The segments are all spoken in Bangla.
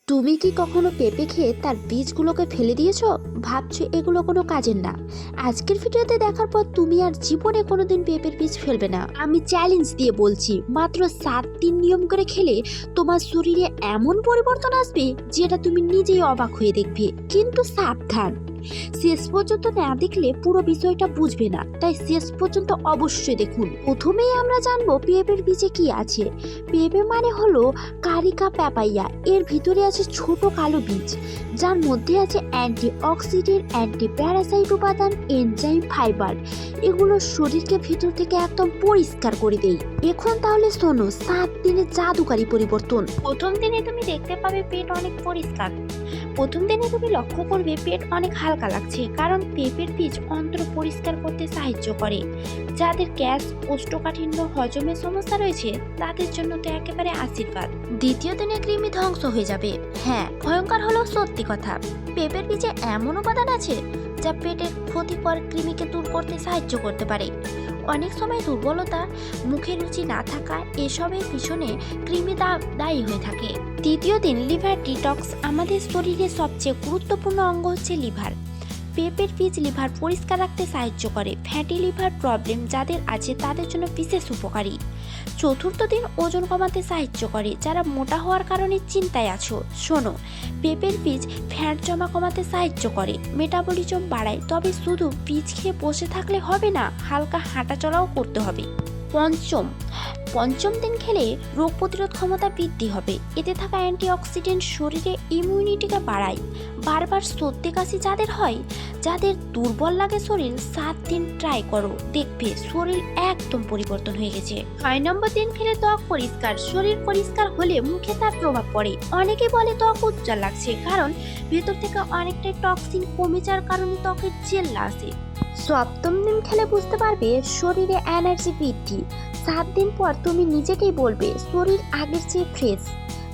তুমি কি কখনো পেঁপে খেয়ে তার বীজগুলোকে ফেলে দিয়েছো? ভাবছো এগুলো কোনো কাজের না। আজকের ভিডিওতে দেখার পর তুমি আর জীবনে কোনোদিন পেঁপের বীজ ফেলবে না। আমি চ্যালেঞ্জ দিয়ে বলছি, মাত্র 7 দিন নিয়ম করে খেলে তোমার শরীরে এমন পরিবর্তন আসবে যেটা তুমি নিজেই অবাক হয়ে দেখবে। কিন্তু সাবধান, শেষ পর্যন্ত না দেখলে পুরো বিষয়টা বুঝবে না, তাই শেষ পর্যন্ত অবশ্যই দেখুন। প্রথমেই আমরা জানবো পেঁপের বীজে কি আছে। পেঁপে মানে হলো কারিকা প্যাপাইয়া। এর ভিতরে আছে ছোট কালো বীজ, যার মধ্যে আছে অ্যান্টি অক্সিডেন্ট, অ্যান্টি প্যারাসাইট উপাদান, এনজাইম, ফাইবার। এগুলো শরীরকে ভিতর থেকে একদম পরিষ্কার করে দেয়। এখন তাহলে শোনো 7 দিনের জাদুকারী পরিবর্তন। প্রথম দিনে তুমি দেখতে পাবে পেট অনেক পরিষ্কার। প্রথম দিনে তুমি লক্ষ্য করবে পেট অনেক হালকা লাগছে, কারণ পেঁপের বীজ অন্ত্র পরিষ্কার করতে সাহায্য করে। যাদের গ্যাস, কোষ্ঠকাঠিন্য, হজমের সমস্যা রয়েছে তাদের জন্য তো একেবারে আশীর্বাদ। দ্বিতীয় দিনে কৃমি ধ্বংস হয়ে যাবে। হ্যাঁ, ভয়ঙ্কর হলেও সত্যি কথা। পেঁপের বীজে এমন উপাদান আছে যা পেটের ক্ষতিকর কৃমিকে দূর করতে সাহায্য করতে পারে। অনেক সময় দুর্বলতা, মুখে রুচি না থাকা, এসবের পিছনে কৃমি দায়ী হয়ে থাকে। তৃতীয় দিন লিভার ডিটক্স। আমাদের শরীরের সবচেয়ে গুরুত্বপূর্ণ অঙ্গ হচ্ছে লিভার। পেঁপের বীজ লিভার পরিষ্কার রাখতে সাহায্য করে। ফ্যাটি লিভার প্রবলেম যাদের আছে তাদের জন্য বিশেষ উপকারী। চতুর্থ দিন ওজন কমাতে সাহায্য করে। যারা মোটা হওয়ার কারণে চিন্তায় আছো, শোনো, পেঁপের বীজ ফ্যাট জমা কমাতে সাহায্য করে, মেটাবলিজম বাড়ায়। তবে শুধু বীজ খেয়ে বসে থাকলে হবে না, হালকা হাঁটাচলাও করতে হবে। পঞ্চম দিন খেলে রোগ প্রতিরোধ ক্ষমতা বৃদ্ধি হবে। এতে থাকা অ্যান্টিঅক্সিডেন্ট শরীরে ইমিউনিটিকে বাড়ায়। বারবার সর্দি কাশি যাদের হয়, যাদের দুর্বল লাগে শরীর, 7 দিন ট্রাই করো, দেখবে শরীর একদম পরিবর্তন হয়ে গেছে। 6 নম্বর দিন খেলে ত্বক পরিষ্কার। শরীর পরিষ্কার হলে মুখে তার প্রভাব পড়ে। অনেকে বলে ত্বক উজ্জ্বল লাগছে, কারণ ভেতর থেকে অনেকটাই টক্সিন কমে যাওয়ার কারণে ত্বকের জেল্লা আসে। 7ম দিন খেলে বুঝতে পারবে শরীরে এনার্জি বৃদ্ধি। 7 দিন পর তুমি নিজেকেই বলবে শরীর আগের চেয়ে ফ্রেশ,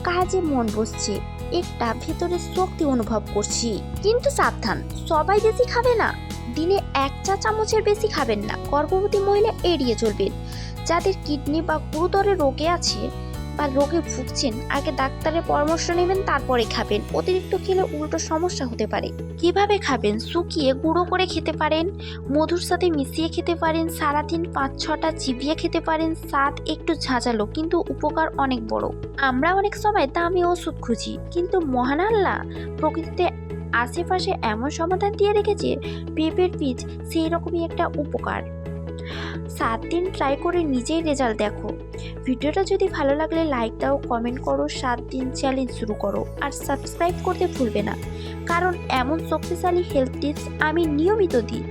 কাজে মন বসছে, একটা ভেতরের শক্তি অনুভব করছি। কিন্তু সাবধান, সবাই বেশি খাবে না। দিনে 1 চা চামচের বেশি খাবেন না। গর্ভবতী মহিলা এড়িয়ে চলবেন। যাদের কিডনি বা গুরুতর রোগে আছে বা রোগে ভুগছেন, আগে ডাক্তারের পরামর্শ নেবেন, তারপরে খাবেন। অতিরিক্ত খেলে উল্টো সমস্যা হতে পারে। কিভাবে খাবেন? শুকিয়ে গুঁড়ো করে খেতে পারেন, মধুর সাথে মিশিয়ে খেতে পারেন, সারাদিন 5-6টা চিবিয়ে খেতে পারেন। স্বাদ একটু ঝাঁঝালো, কিন্তু উপকার অনেক বড়। আমরা অনেক সময় দামি ওষুধ খুঁজি, কিন্তু মহান আল্লাহ প্রকৃতিতে আশেপাশে এমন সমাধান দিয়ে রেখেছে, পেঁপের বীজ সেই রকমই একটা উপকার। 7 দিন ট্রাই করে নিজেই রেজাল্ট দেখো। ভিডিওটা যদি ভালো লাগলে লাইক দাও, কমেন্ট করো, 7 দিন চ্যালেঞ্জ শুরু করো, আর সাবস্ক্রাইব করতে ভুলবে না, কারণ এমন শক্তিশালী হেলথ টিপস আমি নিয়মিত দিই।